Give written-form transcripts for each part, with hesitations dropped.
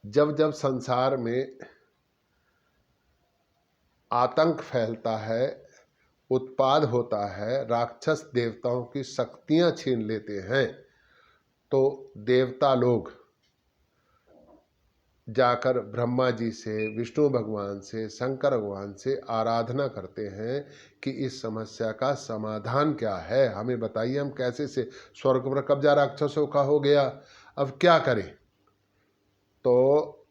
जब जब संसार में आतंक फैलता है, उत्पाद होता है, राक्षस देवताओं की शक्तियां छीन लेते हैं, तो देवता लोग जाकर ब्रह्मा जी से, विष्णु भगवान से, शंकर भगवान से आराधना करते हैं कि इस समस्या का समाधान क्या है, हमें बताइए, हम कैसे से स्वर्ग पर कब्जा राक्षसों का हो गया, अब क्या करें। तो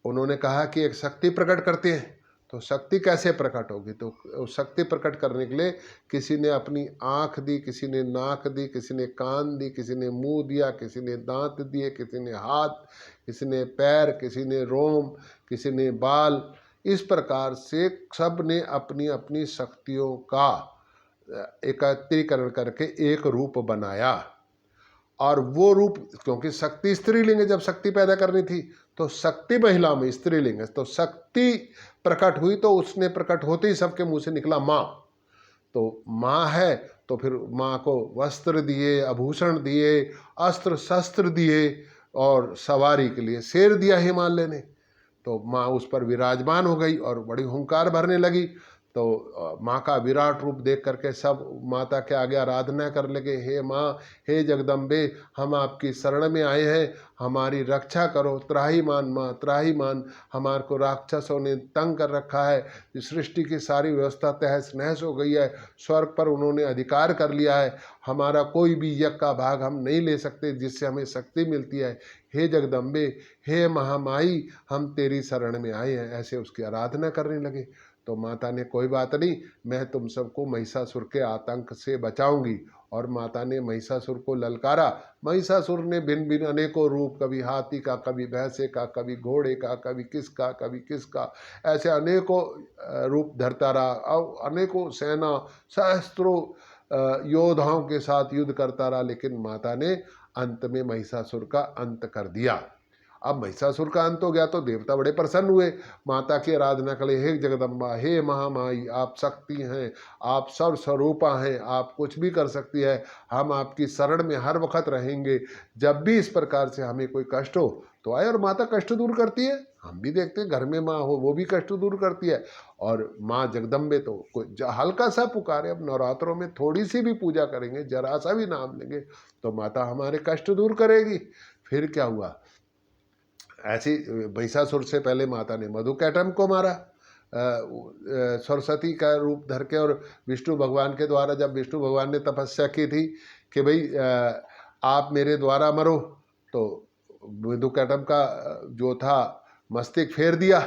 उन्होंने कहा कि एक शक्ति प्रकट करते हैं। तो शक्ति कैसे प्रकट होगी? तो शक्ति प्रकट करने के लिए किसी ने अपनी आँख दी, किसी ने नाक दी, किसी ने कान दी, किसी ने मुंह दिया, किसी ने दांत दिए, किसी ने हाथ, किसी ने पैर, किसी ने रोम, किसी ने बाल। इस प्रकार से सब ने अपनी अपनी शक्तियों का एकत्रीकरण करके एक रूप बनाया। और वो रूप, क्योंकि शक्ति स्त्रीलिंग, जब शक्ति पैदा करनी थी तो शक्ति महिला में स्त्रीलिंग है, तो शक्ति प्रकट हुई, तो उसने प्रकट होते ही सबके मुंह से निकला माँ। तो माँ है तो फिर माँ को वस्त्र दिए, आभूषण दिए, अस्त्र शस्त्र दिए, और सवारी के लिए शेर दिया हिमालय ने। तो माँ उस पर विराजमान हो गई और बड़ी हुंकार भरने लगी। तो माँ का विराट रूप देख करके सब माता के आगे आराधना कर लगे, हे माँ, हे जगदम्बे, हम आपकी शरण में आए हैं, हमारी रक्षा करो, त्राहिमाम माँ, त्राहिमाम, हमारे को राक्षसों ने तंग कर रखा है, सृष्टि की सारी व्यवस्था तहस नहस हो गई है, स्वर्ग पर उन्होंने अधिकार कर लिया है, हमारा कोई भी यज्ञ का भाग हम नहीं ले सकते जिससे हमें शक्ति मिलती है, हे जगदम्बे, हे महामाई, हम तेरी शरण में आए हैं। ऐसे उसकी आराधना करने लगे। तो माता ने, कोई बात नहीं, मैं तुम सबको महिषासुर के आतंक से बचाऊंगी। और माता ने महिषासुर को ललकारा। महिषासुर ने भिन्न भिन्न अनेकों रूप, कभी हाथी का, कभी भैंसे का, कभी घोड़े का, कभी किसका, कभी किसका, ऐसे अनेकों रूप धरता रहा और अनेकों सेना सहस्त्रों योद्धाओं के साथ युद्ध करता रहा। लेकिन माता ने अंत में महिषासुर का अंत कर दिया। अब महिषासुर का अंत हो गया तो देवता बड़े प्रसन्न हुए, माता की आराधना के लिए, हे जगदम्बा, हे महामाई, आप शक्ति हैं, आप सर्व स्वरूपा हैं, आप कुछ भी कर सकती है, हम आपकी शरण में हर वक्त रहेंगे, जब भी इस प्रकार से हमें कोई कष्ट हो तो आए। और माता कष्ट दूर करती है, हम भी देखते हैं घर में माँ हो वो भी कष्ट दूर करती है। और माँ जगदम्बे तो कोई हल्का सा पुकारे, अब नवरात्रों में थोड़ी सी भी पूजा करेंगे, जरा सा भी नाम लेंगे तो माता हमारे कष्ट दूर करेगी। फिर क्या हुआ, ऐसी महिषासुर से पहले माता ने मधुकैटभ को मारा, सरस्वती का रूप धर के, और विष्णु भगवान के द्वारा, जब विष्णु भगवान ने तपस्या की थी कि भाई आप मेरे द्वारा मरो, तो मधुकैटभ का जो था मस्तिष्क फेर दिया।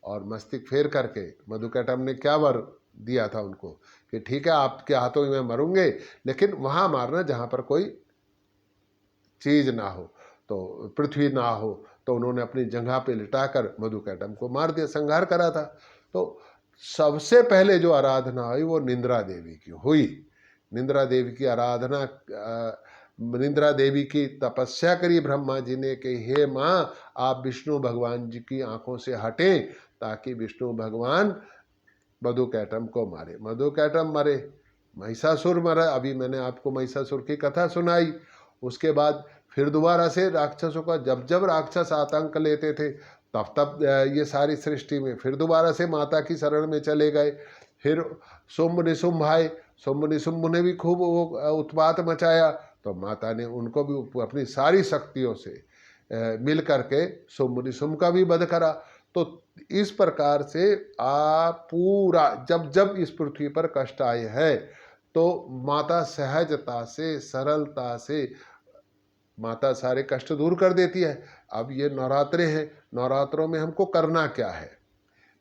और मस्तिष्क फेर करके मधुकैटभ ने क्या वर दिया था उनको कि ठीक है, आपके हाथों में मरूंगे, लेकिन वहाँ मारना जहाँ पर कोई चीज ना हो, तो पृथ्वी ना हो। तो उन्होंने अपनी जगह पे लिटाकर मधुकैटभ को मार दिया, संहार करा था। तो सबसे पहले जो आराधना हुई वो निंद्रा देवी की हुई। निंद्रा देवी की आराधना, निंद्रा देवी की तपस्या करी ब्रह्मा जी ने कि हे माँ, आप विष्णु भगवान जी की आंखों से हटें ताकि विष्णु भगवान मधुकैटभ को मारे। मधुकैटभ मरे, महिषासुर मरा, अभी मैंने आपको महिषासुर की कथा सुनाई। उसके बाद फिर दोबारा से राक्षसों का, जब जब राक्षस आतंक लेते थे तब तब ये सारी सृष्टि में फिर दोबारा से माता की शरण में चले गए। फिर शुंभ निशुंभ आए, शुंभ निशुंभ ने भी खूब उत्पात मचाया, तो माता ने उनको भी अपनी सारी शक्तियों से मिल करके शुंभ निशुंभ का भी वध करा। तो इस प्रकार से पूरा, जब जब इस पृथ्वी पर कष्ट आए हैं तो माता सहजता से, सरलता से माता सारे कष्ट दूर कर देती है। अब ये नवरात्रे हैं, नवरात्रों में हमको करना क्या है?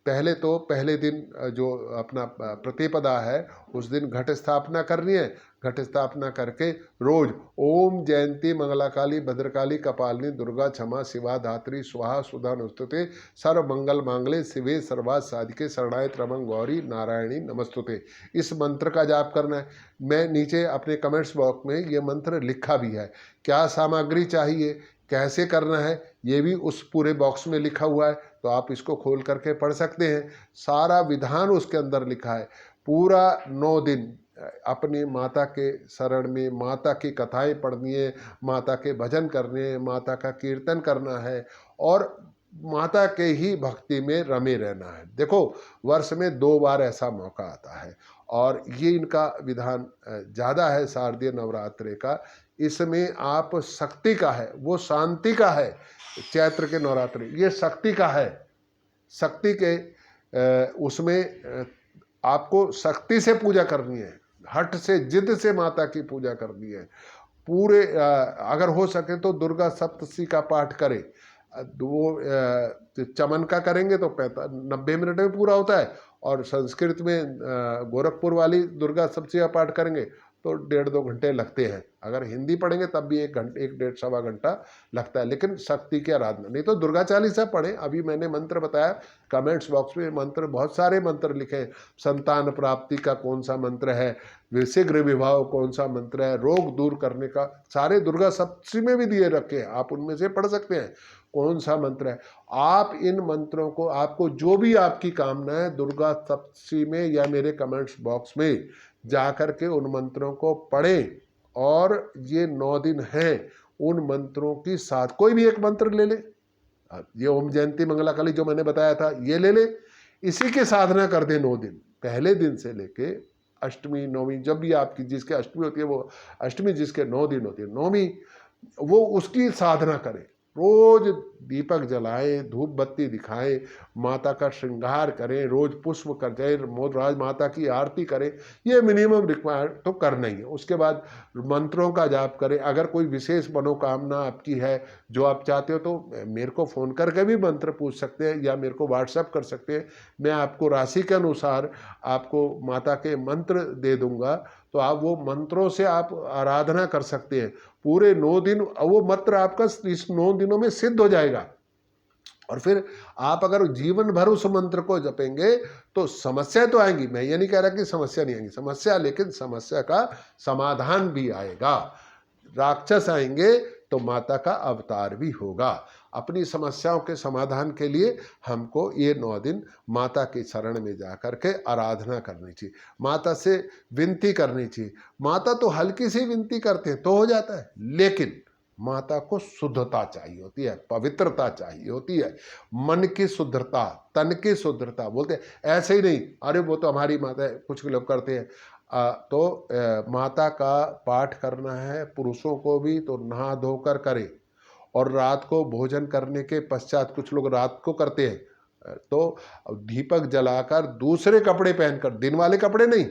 पहले तो पहले दिन जो अपना प्रतिपदा है उस दिन घट स्थापना करनी है। घट स्थापना करके रोज ओम जयंती मंगला काली भद्रकाली कपालिनी दुर्गा क्षमा शिवा धात्री स्वाहा सुधा नुस्तुते सर्व मंगल मांगले शिवे सर्वाद साधिके शरणाय त्र्यंबक गौरी नारायणी नमस्तुते, इस मंत्र का जाप करना है। मैं नीचे अपने कमेंट्स बॉक्स में ये मंत्र लिखा भी है, क्या सामग्री चाहिए, कैसे करना है, ये भी उस पूरे बॉक्स में लिखा हुआ है, तो आप इसको खोल करके पढ़ सकते हैं। सारा विधान उसके अंदर लिखा है। पूरा 9 दिन अपनी माता के शरण में माता की कथाएं पढ़नी है, माता के भजन करने हैं, माता का कीर्तन करना है और माता के ही भक्ति में रमे रहना है। देखो, वर्ष में 2 बार ऐसा मौका आता है और ये इनका विधान ज़्यादा है शारदीय नवरात्रि का। इसमें आप शक्ति का है, वो शांति का है। चैत्र के नवरात्रि ये शक्ति का है। शक्ति के उसमें आपको शक्ति से पूजा करनी है, हठ से जिद से माता की पूजा करनी है। पूरे अगर हो सके तो दुर्गा सप्तशती का पाठ करें। वो चमन का करेंगे तो 90 मिनट में पूरा होता है और संस्कृत में गोरखपुर वाली दुर्गा सप्तशती का पाठ करेंगे तो 1.5-2 घंटे लगते हैं। अगर हिंदी पढ़ेंगे तब भी 1 घंटे 1 1.5 घंटा लगता है। लेकिन शक्ति की आराधना, नहीं तो दुर्गा चालीसा पढ़ें। अभी मैंने मंत्र बताया, कमेंट्स बॉक्स में मंत्र, बहुत सारे मंत्र लिखे हैं। संतान प्राप्ति का कौन सा मंत्र है, शीघ्र विवाह कौन सा मंत्र है, रोग दूर करने का सारे दुर्गा सप्तशती में भी दिए रखे हैं, आप उनमें से पढ़ सकते हैं कौन सा मंत्र है। आप इन मंत्रों को, आपको जो भी आपकी कामना है दुर्गा सप्तशती में या मेरे कमेंट्स बॉक्स में जाकर के उन मंत्रों को पढ़ें। और ये 9 दिन हैं, उन मंत्रों की साथ कोई भी एक मंत्र ले ले। ये ओम जयंती मंगला काली जो मैंने बताया था ये ले ले, इसी की साधना कर दे 9 दिन, पहले दिन से लेके अष्टमी नौमी, जब भी आपकी जिसके अष्टमी होती है वो अष्टमी, जिसके 9 दिन होती है नौमी, वो उसकी साधना करें। रोज दीपक जलाएं, धूप बत्ती दिखाएं, माता का श्रृंगार करें, रोज पुष्प कर जाए, मोदराज माता की आरती करें। ये मिनिमम रिक्वायर्ड तो करना ही है। उसके बाद मंत्रों का जाप करें। अगर कोई विशेष मनोकामना आपकी है जो आप चाहते हो तो मेरे को फ़ोन करके भी मंत्र पूछ सकते हैं या मेरे को व्हाट्सएप कर सकते हैं। मैं आपको राशि के अनुसार आपको माता के मंत्र दे दूंगा, तो आप वो मंत्रों से आप आराधना कर सकते हैं पूरे 9 दिन। वो मंत्र आपका इस 9 दिनों में सिद्ध हो जाएगा। और फिर आप अगर जीवन भर उस मंत्र को जपेंगे तो समस्या तो आएंगी, मैं ये नहीं कह रहा कि समस्या नहीं आएंगी, समस्या, लेकिन समस्या का समाधान भी आएगा। राक्षस आएंगे तो माता का अवतार भी होगा। अपनी समस्याओं के समाधान के लिए हमको ये 9 दिन माता की शरण में जाकर के आराधना करनी चाहिए, माता से विनती करनी चाहिए। माता तो हल्की सी विनती करते हैं तो हो जाता है, लेकिन माता को शुद्धता चाहिए होती है, पवित्रता चाहिए होती है, मन की शुद्धता, तन की शुद्धता। बोलते हैं ऐसे ही नहीं, अरे वो तो हमारी माता है, कुछ लोग करते हैं। माता का पाठ करना है पुरुषों को भी तो नहा धोकर करें, और रात को भोजन करने के पश्चात, कुछ लोग रात को करते हैं तो दीपक जलाकर दूसरे कपड़े पहनकर, दिन वाले कपड़े नहीं,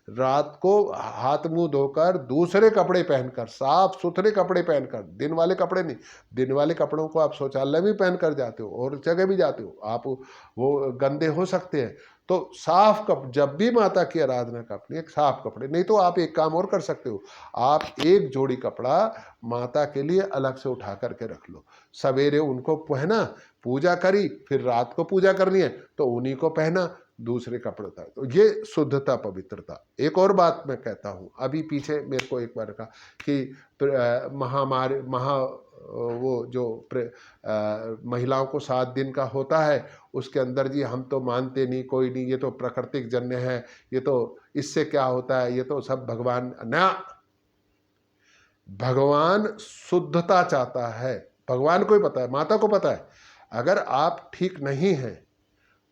रात को हाथ मुंह धोकर दूसरे कपड़े पहनकर, साफ सुथरे कपड़े पहनकर, दिन वाले कपड़े नहीं। दिन वाले कपड़ों को आप शौचालय भी पहनकर जाते हो और जगह भी जाते हो, आप वो गंदे हो सकते हैं। तो साफ जब भी माता की आराधना का अपने एक साफ कपड़े, नहीं तो आप एक काम और कर सकते हो, आप एक जोड़ी कपड़ा माता के लिए अलग से उठा करके रख लो। सवेरे उनको पहना, पूजा करी, फिर रात को पूजा करनी है तो उन्हीं को पहना, दूसरे कपड़े था। तो ये शुद्धता, पवित्रता। एक और बात मैं कहता हूँ, अभी पीछे मेरे को एक बार कहा कि महामारी वो जो महिलाओं को 7 दिन का होता है, उसके अंदर जी हम तो मानते नहीं, कोई नहीं, ये तो प्राकृतिक जन्य है, ये तो इससे क्या होता है, ये तो सब भगवान ना। भगवान शुद्धता चाहता है, भगवान को ही पता है, माता को पता है। अगर आप ठीक नहीं हैं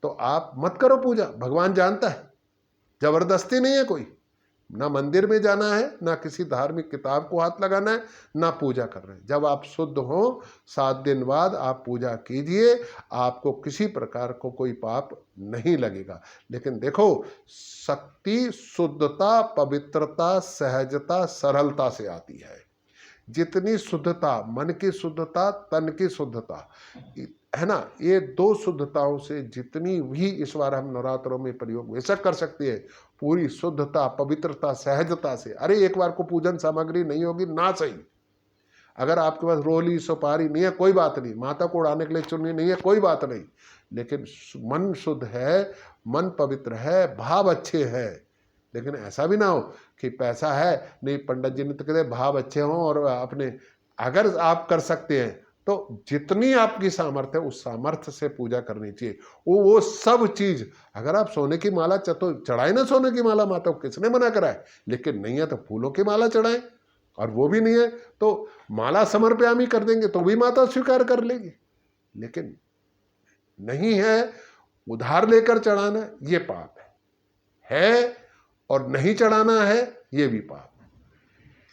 तो आप मत करो पूजा, भगवान जानता है। जबरदस्ती नहीं है कोई, ना मंदिर में जाना है, ना किसी धार्मिक किताब को हाथ लगाना है, ना पूजा कर रहे हैं। जब आप शुद्ध हो 7 दिन बाद आप पूजा कीजिए, आपको किसी प्रकार को कोई पाप नहीं लगेगा। लेकिन देखो, शक्ति शुद्धता, पवित्रता, सहजता, सरलता से आती है। जितनी शुद्धता, मन की शुद्धता, तन की शुद्धता है ना, ये 2 शुद्धताओं से जितनी भी इस बार हम नवरात्रों में प्रयोग बेशक कर सकते हैं, पूरी शुद्धता, पवित्रता, सहजता से। अरे एक बार को पूजन सामग्री नहीं होगी ना सही, अगर आपके पास रोली सुपारी नहीं है कोई बात नहीं, माता को उड़ाने के लिए चुन्नी नहीं है कोई बात नहीं, लेकिन मन शुद्ध है, मन पवित्र है, भाव अच्छे हैं। लेकिन ऐसा भी ना हो कि पैसा है नहीं, पंडित जी ने तो कहते भाव अच्छे हों और अपने, अगर आप कर सकते हैं तो जितनी आपकी सामर्थ्य है उस सामर्थ्य से पूजा करनी चाहिए। वो सब चीज, अगर आप सोने की माला तो चढ़ाए ना, सोने की माला माता को किसने मना करा है? लेकिन नहीं है तो फूलों की माला चढ़ाएं, और वो भी नहीं है तो माला समर्पयामी कर देंगे तो भी माता स्वीकार कर लेगी। लेकिन नहीं है, उधार लेकर चढ़ाना ये पाप है और नहीं चढ़ाना है ये भी पाप है।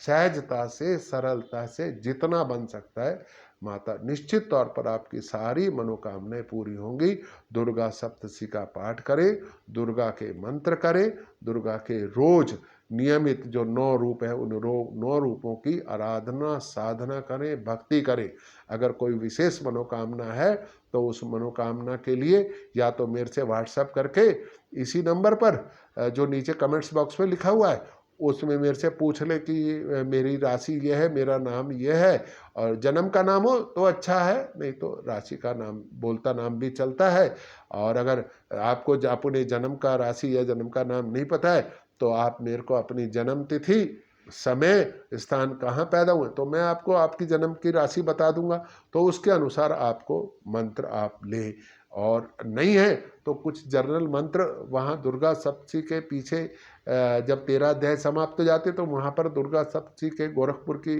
सहजता से, सरलता से जितना बन सकता है, माता निश्चित तौर पर आपकी सारी मनोकामनाएं पूरी होंगी। दुर्गा सप्तशती का पाठ करें, दुर्गा के मंत्र करें, दुर्गा के रोज नियमित जो 9 रूप है उन 9 रूपों की आराधना साधना करें, भक्ति करें। अगर कोई विशेष मनोकामना है तो उस मनोकामना के लिए या तो मेरे से व्हाट्सएप करके इसी नंबर पर जो नीचे कमेंट्स बॉक्स में लिखा हुआ है उसमें मेरे से पूछ ले कि मेरी राशि ये है, मेरा नाम ये है, और जन्म का नाम हो तो अच्छा है, नहीं तो राशि का नाम, बोलता नाम भी चलता है। और अगर आपको अपने जन्म का राशि या जन्म का नाम नहीं पता है तो आप मेरे को अपनी जन्म तिथि, समय, स्थान, कहाँ पैदा हुए तो मैं आपको आपकी जन्म की राशि बता दूंगा, तो उसके अनुसार आपको मंत्र आप ले। और नहीं है तो कुछ जर्नल मंत्र वहाँ दुर्गा सप्तशती के पीछे जब 13 अध्याय समाप्त हो जाते तो वहाँ पर दुर्गा सप्तशती के गोरखपुर की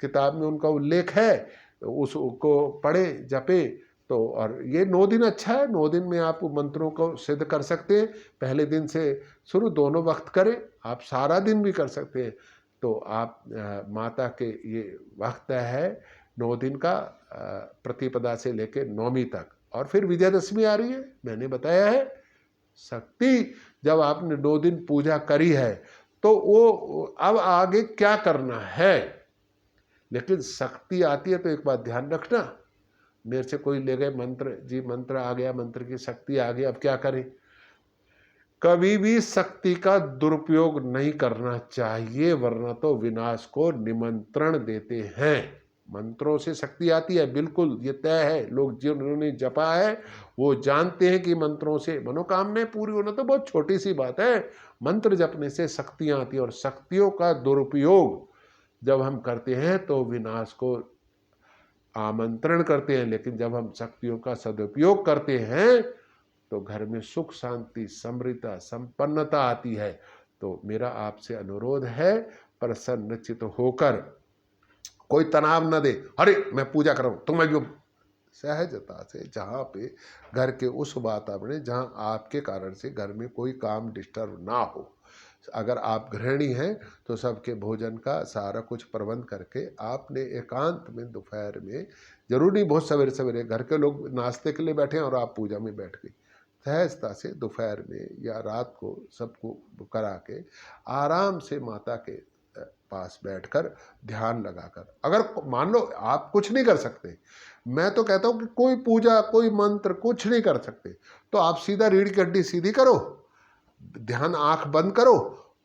किताब में उनका उल्लेख है, उसको पढ़े जपे तो। और ये 9 दिन अच्छा है, 9 दिन में आप मंत्रों को सिद्ध कर सकते हैं। पहले दिन से शुरू, दोनों वक्त करें, आप सारा दिन भी कर सकते हैं। तो आप माता के ये वक्त है 9 दिन का, प्रतिपदा से लेके नौमी तक, और फिर विजयदशमी आ रही है। मैंने बताया है शक्ति, जब आपने 2 दिन पूजा करी है तो वो अब आगे क्या करना है। लेकिन शक्ति आती है तो एक बात ध्यान रखना, मेरे से कोई ले गए मंत्र, जी मंत्र आ गया, मंत्र की शक्ति आ गई, अब क्या करें। कभी भी शक्ति का दुरुपयोग नहीं करना चाहिए, वरना तो विनाश को निमंत्रण देते हैं। मंत्रों से शक्ति आती है, बिल्कुल ये तय है। लोग जिन्होंने जपा है वो जानते हैं कि मंत्रों से मनोकामनाएं पूरी होना तो बहुत छोटी सी बात है। मंत्र जपने से शक्तियां आती है, और शक्तियों का दुरुपयोग जब हम करते हैं तो विनाश को आमंत्रण करते हैं। लेकिन जब हम शक्तियों का सदुपयोग करते हैं तो घर में सुख, शांति, समृद्धि, संपन्नता आती है। तो मेरा आपसे अनुरोध है, प्रसन्नचित्त होकर, कोई तनाव न दे, अरे मैं पूजा कर रहा हूं तुम्हें भी, सहजता से, जहाँ पे घर के उस वातावरण जहाँ आपके कारण से घर में कोई काम डिस्टर्ब ना हो। अगर आप गृहिणी हैं तो सबके भोजन का सारा कुछ प्रबंध करके आपने एकांत में दोपहर में, जरूरी नहीं बहुत सवेरे सवेरे, घर के लोग नाश्ते के लिए बैठे हैं और आप पूजा में बैठ गई, सहजता से दोपहर में या रात को सबको करा के आराम से माता के पास बैठकर ध्यान लगाकर, अगर मान लो आप कुछ नहीं कर सकते, मैं तो कहता हूं कि कोई पूजा, कोई मंत्र कुछ नहीं कर सकते, तो आप सीधा रीढ़ की हड्डी सीधी करो, ध्यान, आंख बंद करो,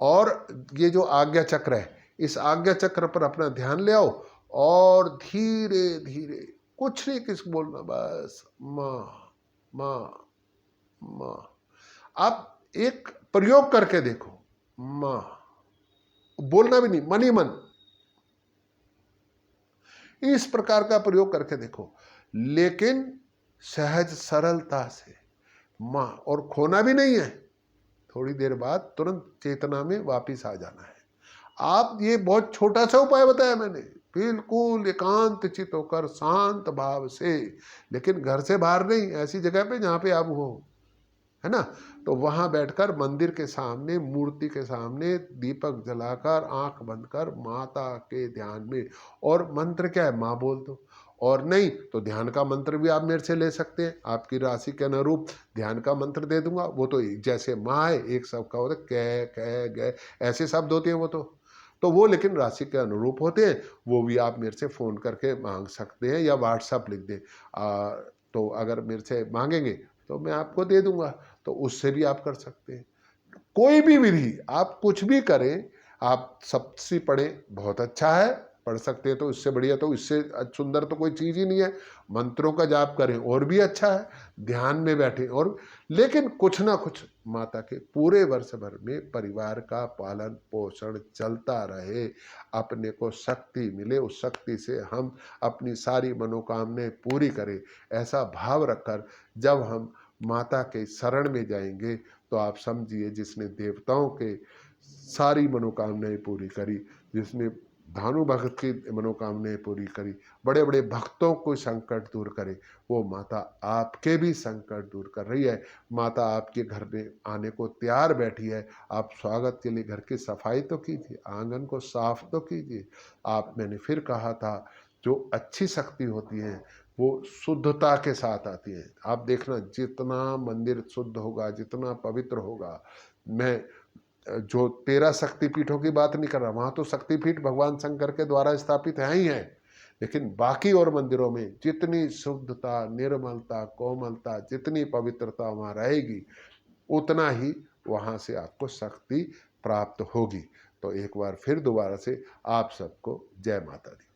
और ये जो आज्ञा चक्र है इस आज्ञा चक्र पर अपना ध्यान ले आओ, और धीरे धीरे, कुछ नहीं किसको बोलना, बस माँ माँ माँ। आप एक प्रयोग करके देखो, माँ, बोलना भी नहीं, मन ही मन, इस प्रकार का प्रयोग करके देखो, लेकिन सहज सरलता से माँ, और खोना भी नहीं है। थोड़ी देर बाद तुरंत चेतना में वापिस आ जाना है। आप, ये बहुत छोटा सा उपाय बताया मैंने, बिल्कुल एकांत चित होकर शांत भाव से, लेकिन घर से बाहर नहीं, ऐसी जगह पे जहाँ पे आप हो, है ना, तो वहां बैठकर मंदिर के सामने, मूर्ति के सामने दीपक जलाकर आंख बंद कर माता के ध्यान में, और मंत्र क्या है, माँ बोल दो, और नहीं तो ध्यान का मंत्र भी आप मेरे से ले सकते हैं, आपकी राशि के अनुरूप ध्यान का मंत्र दे दूंगा। वो तो जैसे माँ है, एक शब्द का होता है कै कै गै, ऐसे शब्द होते हैं वो तो वो लेकिन राशि के अनुरूप होते हैं, वो भी आप मेरे से फ़ोन करके मांग सकते हैं या व्हाट्सअप लिख दें। तो अगर मेरे से मांगेंगे तो मैं आपको दे दूंगा, तो उससे भी आप कर सकते हैं। कोई भी विधि, आप कुछ भी करें, आप सप्तशती पढ़ें, बहुत अच्छा है, पढ़ सकते हैं तो इससे बढ़िया, तो इससे सुंदर तो कोई चीज़ ही नहीं है। मंत्रों का जाप करें और भी अच्छा है, ध्यान में बैठें और, लेकिन कुछ ना कुछ माता के पूरे वर्ष भर में परिवार का पालन पोषण चलता रहे, अपने को शक्ति मिले, उस शक्ति से हम अपनी सारी मनोकामनाएं पूरी करें। ऐसा भाव रखकर जब हम माता के शरण में जाएंगे तो आप समझिए, जिसने देवताओं के सारी मनोकामनाएं पूरी करी, जिसने भानु भगत की मनोकामनाएं पूरी करी, बड़े बड़े भक्तों को संकट दूर करे, वो माता आपके भी संकट दूर कर रही है। माता आपके घर में आने को तैयार बैठी है। आप स्वागत के लिए घर की सफाई तो कीजिए, आंगन को साफ तो कीजिए। आप, मैंने फिर कहा था, जो अच्छी शक्ति होती है वो शुद्धता के साथ आती है। आप देखना, जितना मंदिर शुद्ध होगा, जितना पवित्र होगा, मैं जो 13 शक्तिपीठों की बात नहीं कर रहा, वहां तो शक्तिपीठ भगवान शंकर के द्वारा स्थापित है ही है, लेकिन बाकी और मंदिरों में जितनी शुद्धता, निर्मलता, कोमलता, जितनी पवित्रता वहां रहेगी, उतना ही वहां से आपको शक्ति प्राप्त होगी। तो एक बार फिर दोबारा से आप सबको जय माता दी।